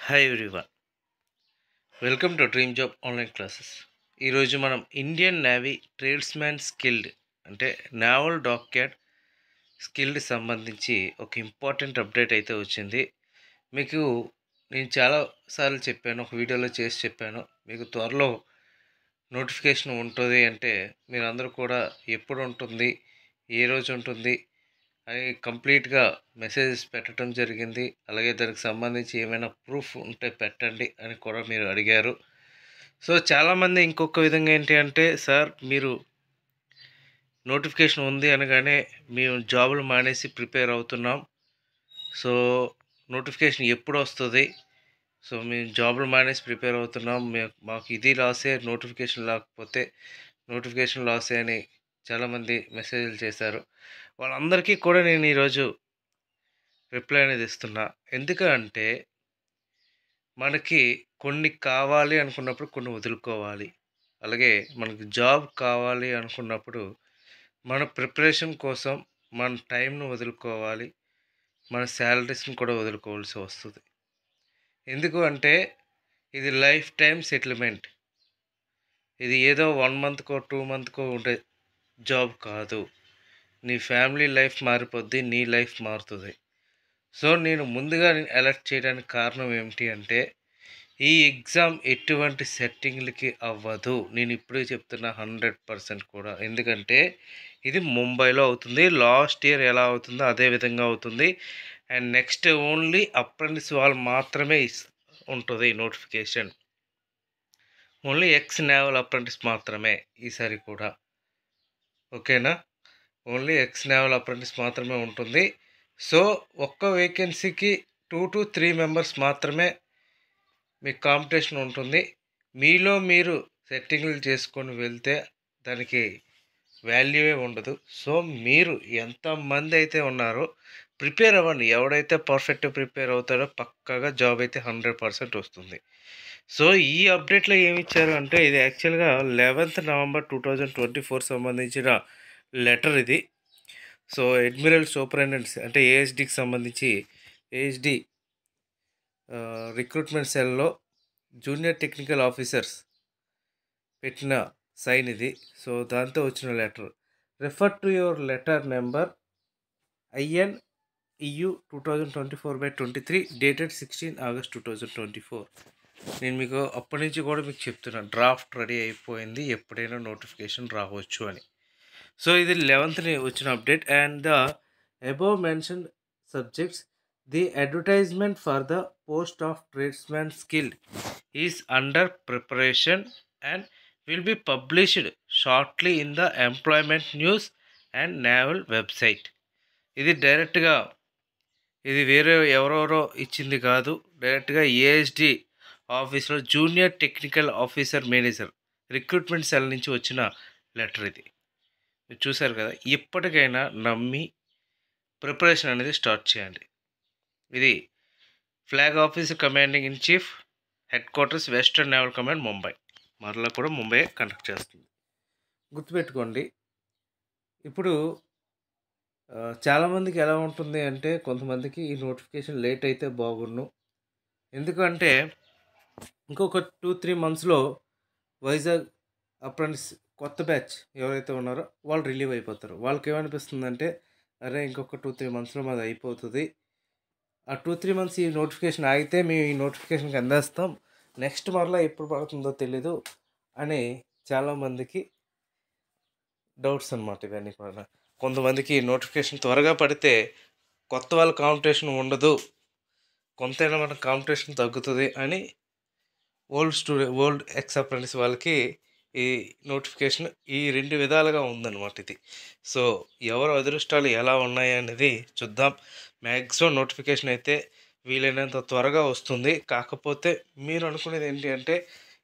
Hi everyone, welcome to dream job online classes. ఈరోజు మనం Indian navy tradesman skilled అంటే naval dockyard skilled సంబంధించి ఒక ఇంపార్టెంట్ అప్డేట్ అయితే వచ్చింది. మీకు నేను చాలాసార్లు చెప్పాను, ఒక వీడియోలో చేసి చెప్పాను. మీకు త్వరలో నోటిఫికేషన్ ఉంటుంది అంటే మీరందరూ కూడా ఎప్పుడు ఉంటుంది, ఏ రోజు ఉంటుంది అని కంప్లీట్గా మెసేజెస్ పెట్టడం జరిగింది. అలాగే దానికి సంబంధించి ఏమైనా ప్రూఫ్ ఉంటే పెట్టండి అని కూడా మీరు అడిగారు. సో చాలామంది ఇంకొక విధంగా ఏంటి అంటే, సార్ మీరు నోటిఫికేషన్ ఉంది అనగానే మేము జాబులు మానేసి ప్రిపేర్ అవుతున్నాం, సో నోటిఫికేషన్ ఎప్పుడు వస్తుంది, సో మేము జాబులు మానేసి ప్రిపేర్ అవుతున్నాం, మాకు ఇది లాసే, నోటిఫికేషన్ లాసే అని చాలామంది మెసేజ్లు చేశారు. వాళ్ళందరికీ కూడా నేను ఈరోజు రిప్లై అనేది ఇస్తున్నా. ఎందుకంటే మనకి కొన్ని కావాలి అనుకున్నప్పుడు కొన్ని వదులుకోవాలి. అలాగే మనకి జాబ్ కావాలి అనుకున్నప్పుడు మన ప్రిపరేషన్ కోసం మన టైంను వదులుకోవాలి, మన శాలరీస్ని కూడా వదులుకోవాల్సి వస్తుంది. ఎందుకు అంటే ఇది లైఫ్ టైం సెటిల్మెంట్. ఇది ఏదో 1 మంత్కో 2 మంత్కో ఉండే జాబ్ కాదు. నీ ఫ్యామిలీ లైఫ్ మారిపోద్ది, నీ లైఫ్ మారుతుంది. సో నేను ముందుగా అలర్ట్ చేయడానికి కారణం ఏమిటి అంటే, ఈ ఎగ్జామ్ ఎటువంటి సెట్టింగ్లకి అవ్వదు. నేను ఇప్పుడే చెప్తున్నా 100% కూడా. ఎందుకంటే ఇది ముంబైలో అవుతుంది. లాస్ట్ ఇయర్ ఎలా అవుతుందో అదే విధంగా అవుతుంది. అండ్ నెక్స్ట్ ఓన్లీ అప్రెంటిస్ వాళ్ళు మాత్రమే ఉంటుంది notification. Only X naval apprentice మాత్రమే ఈసారి కూడా. ఓకేనా? ఓన్లీ ఎక్స్ నేవల్ అప్రెంటిస్ మాత్రమే ఉంటుంది. సో ఒక్క వేకెన్సీకి 2 to 3 మెంబర్స్ మాత్రమే మీకు కాంపిటీషన్ ఉంటుంది. మీలో మీరు సెట్టింగ్లు చేసుకొని వెళ్తే దానికి వాల్యూవే ఉండదు. సో మీరు ఎంతమంది అయితే ఉన్నారో ప్రిపేర్ అవ్వండి. ఎవడైతే పర్ఫెక్ట్ ప్రిపేర్ అవుతాడో పక్కాగా జాబ్ అయితే 100% వస్తుంది. సో ఈ అప్డేట్లో ఏమి ఇచ్చారు అంటే, ఇది యాక్చువల్గా 11th నవంబర్ 2024 సంబంధించిన లెటర్ ఇది. సో అడ్మిరల్ సూపరింటెండెంట్స్ అంటే ఏఎస్డికి సంబంధించి ఏఎస్డి రిక్రూట్మెంట్ సెల్లో జూనియర్ టెక్నికల్ ఆఫీసర్స్ పెట్టిన సైన్ ఇది. సో దాంతో వచ్చిన letter. Refer to your letter number INEU 2024/23 dated 16 August 2024. నేను మీకు అప్పటి నుంచి కూడా మీకు చెప్తున్నాను, డ్రాఫ్ట్ రెడీ అయిపోయింది, ఎప్పుడైనా నోటిఫికేషన్ రావచ్చు అని. సో ఇది 11th వచ్చిన update. And the above mention subjects, the advertisement for the post of tradesman skilled is under preparation and will be published shortly in the employment news and naval website. ఇది డైరెక్ట్గా, ఇది వేరే ఎవరెవరో ఇచ్చింది కాదు, డైరెక్ట్గా ఏఎస్డి ఆఫీస్లో junior technical officer manager recruitment cell నుంచి వచ్చిన లెటర్ ఇది. మీరు చూశారు కదా. ఇప్పటికైనా నమ్మి ప్రిపరేషన్ అనేది స్టార్ట్ చేయండి. ఇది flag officer commanding in chief, head quarters western naval command Mumbai. మరలా కూడా ముంబై కండక్ట్ చేస్తుంది. గుర్తుపెట్టుకోండి. ఇప్పుడు చాలామందికి ఎలా ఉంటుంది అంటే, కొంతమందికి ఈ నోటిఫికేషన్ లేట్ అయితే బాగుండు. ఎందుకంటే ఇంకొక 2-3 మంత్స్లో వైజాగ్ అప్రెంటిస్ కొత్త బ్యాచ్ ఎవరైతే ఉన్నారో వాళ్ళు రిలీవ్ అయిపోతారు. వాళ్ళకి ఏమనిపిస్తుందంటే, అరే ఇంకొక 2-3 మంత్స్లో మాది అయిపోతుంది, ఆ 2-3 మంత్స్ ఈ నోటిఫికేషన్ ఆగితే మేము ఈ నోటిఫికేషన్కి అందేస్తాం, నెక్స్ట్ మరలా ఎప్పుడు పడుతుందో తెలీదు అని చాలామందికి డౌట్స్ అనమాట ఇవన్నీ కూడా. కొంతమందికి నోటిఫికేషన్ త్వరగా పడితే కొత్త వాళ్ళ కాంపిటీషన్ ఉండదు, కొంతైనా మన కాంపిటీషన్ తగ్గుతుంది అని ఓల్డ్ ఎక్స్ అప్రెంటిస్ వాళ్ళకి ఈ నోటిఫికేషన్ ఈ 2 విధాలుగా ఉందన్నమాట ఇది. సో ఎవరు అదృష్టాలు ఎలా ఉన్నాయి అనేది చూద్దాం. మ్యాక్సిమం నోటిఫికేషన్ అయితే వీలైనంత త్వరగా వస్తుంది. కాకపోతే మీరు అనుకునేది ఏంటి అంటే,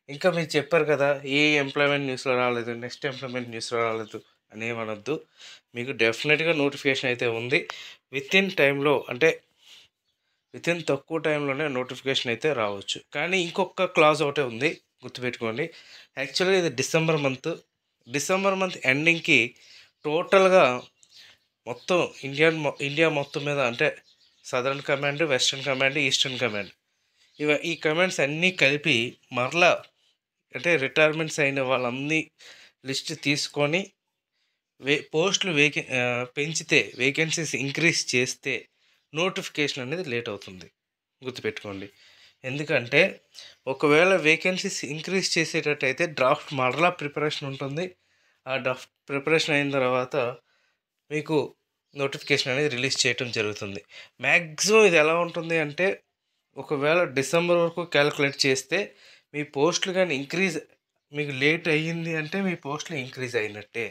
ఇంకా మీరు చెప్పారు కదా ఏ ఎంప్లాయ్మెంట్ న్యూస్లో రాలేదు, నెక్స్ట్ ఎంప్లాయ్మెంట్ న్యూస్లో రాలేదు అని ఏమనొద్దు. మీకు డెఫినెట్గా నోటిఫికేషన్ అయితే ఉంది. వితిన్ టైంలో, అంటే వితిన్ తక్కువ టైంలోనే నోటిఫికేషన్ అయితే రావచ్చు. కానీ ఇంకొక క్లాజ్ ఒకటే ఉంది, గుర్తుపెట్టుకోండి. యాక్చువల్గా ఇది డిసెంబర్ మంత్ ఎండింగ్కి టోటల్గా మొత్తం ఇండియా మొత్తం మీద, అంటే southern command, western command, eastern command ఈ కమెంట్స్ అన్నీ కలిపి మరలా అంటే రిటైర్మెంట్స్ అయిన వాళ్ళన్నీ లిస్ట్ తీసుకొని పోస్టులు పెంచితే వేకెన్సీస్ ఇంక్రీజ్ చేస్తే నోటిఫికేషన్ అనేది లేట్ అవుతుంది, గుర్తుపెట్టుకోండి. ఎందుకంటే ఒకవేళ వేకెన్సీస్ ఇంక్రీజ్ చేసేటట్టయితే డ్రాఫ్ట్ మరలా ప్రిపరేషన్ ఉంటుంది. ఆ డ్రాఫ్ట్ ప్రిపరేషన్ అయిన తర్వాత మీకు నోటిఫికేషన్ అనేది రిలీజ్ చేయటం జరుగుతుంది. మ్యాక్సిమం ఇది ఎలా ఉంటుంది అంటే ఒకవేళ డిసెంబర్ వరకు క్యాలిక్యులేట్ చేస్తే మీ పోస్టులు కానీ ఇంక్రీజ్, మీకు లేట్ అయ్యింది అంటే మీ పోస్టులు ఇంక్రీజ్ అయినట్టే.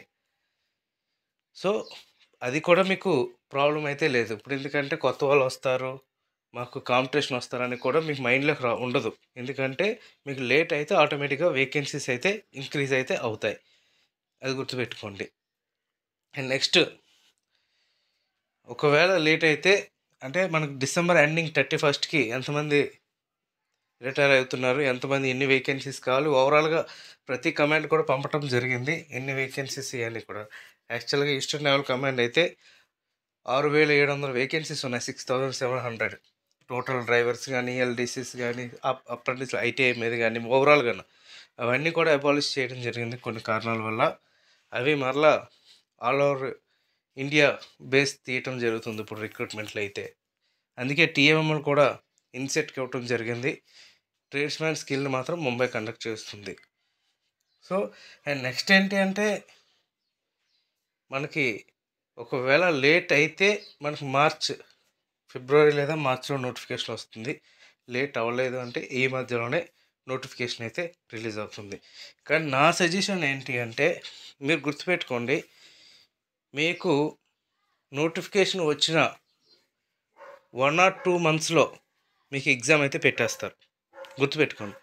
సో అది కూడా మీకు ప్రాబ్లం అయితే లేదు ఇప్పుడు. ఎందుకంటే కొత్త వాళ్ళు వస్తారు, మాకు కాంపిటీషన్ వస్తారని కూడా మీకు మైండ్లోకి ఉండదు. ఎందుకంటే మీకు లేట్ అయితే ఆటోమేటిక్గా వేకెన్సీస్ అయితే ఇంక్రీజ్ అయితే అవుతాయి, అది గుర్తుపెట్టుకోండి. అండ్ నెక్స్ట్, ఒకవేళ లేట్ అయితే అంటే మనకు డిసెంబర్ ఎండింగ్ 31st ఎంతమంది రిటైర్ అవుతున్నారు, ఎంతమంది ఎన్ని వేకెన్సీస్ కావాలి, ఓవరాల్గా ప్రతి కమాండ్ కూడా పంపటం జరిగింది, ఎన్ని వేకెన్సీస్ ఇవన్నీ కూడా. యాక్చువల్గా ఈస్టర్న్ లెవెల్ కమాండ్ అయితే 6,700 వేకెన్సీస్ ఉన్నాయి, 6,700 టోటల్ డ్రైవర్స్ కానీ, ఎల్డీసీస్ కానీ, అప్రెంటిస్ ఐటీఐ మీద కానీ ఓవరాల్గా అవన్నీ కూడా అబాలిష్ చేయడం జరిగింది కొన్ని కారణాల వల్ల. అవి మరలా ఆల్ ఓవర్ ఇండియా బేస్ తీయటం జరుగుతుంది ఇప్పుడు రిక్రూట్మెంట్లో అయితే. అందుకే టీఎంఎల్ కూడా ఇన్సెట్కి ఇవ్వటం జరిగింది. ట్రేడ్స్మ్యాన్ స్కిల్ని మాత్రం ముంబై కండక్ట్ చేస్తుంది. సో అండ్ నెక్స్ట్ ఏంటి అంటే మనకి ఒకవేళ లేట్ అయితే మనకు ఫిబ్రవరి లేదా మార్చ్లో నోటిఫికేషన్ వస్తుంది. లేట్ అవ్వలేదు అంటే ఈ మధ్యలోనే నోటిఫికేషన్ అయితే రిలీజ్ అవుతుంది. కానీ నా సజెషన్ ఏంటి అంటే మీరు గుర్తుపెట్టుకోండి, మీకు నోటిఫికేషన్ వచ్చిన 1 or 2 monthsలో మీకు ఎగ్జామ్ అయితే పెట్టేస్తారు, గుర్తుపెట్టుకోండి.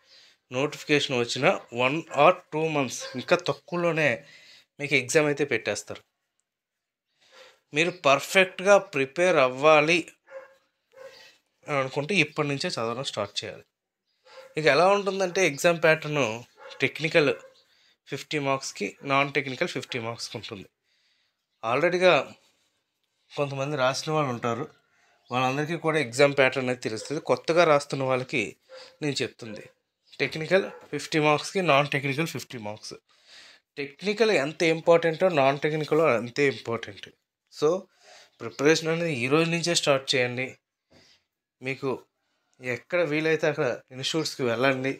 నోటిఫికేషన్ వచ్చిన 1 or 2 months ఇంకా తక్కువలోనే మీకు ఎగ్జామ్ అయితే పెట్టేస్తారు. మీరు పర్ఫెక్ట్గా ప్రిపేర్ అవ్వాలి అని అనుకుంటే ఇప్పటి నుంచే చదవడం స్టార్ట్ చేయాలి. ఇక ఎలా ఉంటుందంటే ఎగ్జామ్ ప్యాటర్ను టెక్నికల్ 50 మార్క్స్కి, నాన్ టెక్నికల్ 50 మార్క్స్కి ఉంటుంది. ఆల్రెడీగా కొంతమంది రాసిన వాళ్ళు ఉంటారు, వాళ్ళందరికీ కూడా ఎగ్జామ్ ప్యాటర్న్ అయితే తెలుస్తుంది. కొత్తగా రాస్తున్న వాళ్ళకి నేను చెప్తుంది టెక్నికల్ 50 మార్క్స్కి, నాన్ టెక్నికల్ 50 మార్క్స్. టెక్నికల్ ఎంత ఇంపార్టెంటో నాన్ టెక్నికల్ అంతే ఇంపార్టెంట్. సో ప్రిపరేషన్ అనేది ఈ రోజు నుంచే స్టార్ట్ చేయండి. మీకు ఎక్కడ వీలైతే అక్కడ ఇన్స్టిట్యూట్స్కి వెళ్ళండి,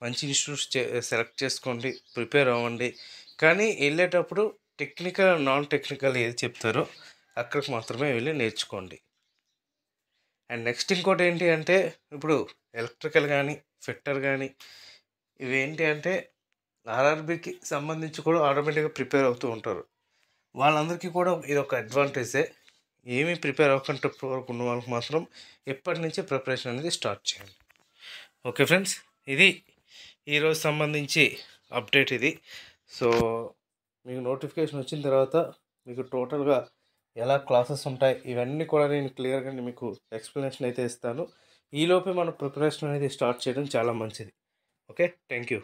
మంచి ఇన్స్టిట్యూట్స్ సెలెక్ట్ చేసుకోండి, ప్రిపేర్ అవ్వండి. కానీ వెళ్ళేటప్పుడు టెక్నికల్, నాన్ టెక్నికల్ ఏది చెప్తారో అక్కడికి మాత్రమే వెళ్ళి నేర్చుకోండి. అండ్ నెక్స్ట్ ఇంకోటి ఏంటి అంటే ఇప్పుడు ఎలక్ట్రికల్ కానీ, ఫిట్టర్ కానీ ఇవేంటి అంటే ఆర్ఆర్బీకి సంబంధించి కూడా ఆటోమేటిక్గా ప్రిపేర్ అవుతూ ఉంటారు. వాళ్ళందరికీ కూడా ఇది ఒక అడ్వాంటేజే. ఏమీ ప్రిపేర్ అవ్వకుండా వరకు ఉన్న వాళ్ళకి మాత్రం ఎప్పటి నుంచే ప్రిపరేషన్ అనేది స్టార్ట్ చేయండి. ఓకే ఫ్రెండ్స్, ఇది ఈరోజు సంబంధించి అప్డేట్ ఇది. సో మీకు నోటిఫికేషన్ వచ్చిన తర్వాత మీకు టోటల్గా ఎలా క్లాసెస్ ఉంటాయి ఇవన్నీ కూడా నేను క్లియర్గా మీకు ఎక్స్ప్లెనేషన్ అయితే ఇస్తాను. ఈలోపే మన ప్రిపరేషన్ అనేది స్టార్ట్ చేయడం చాలా మంచిది. Okay, thank you.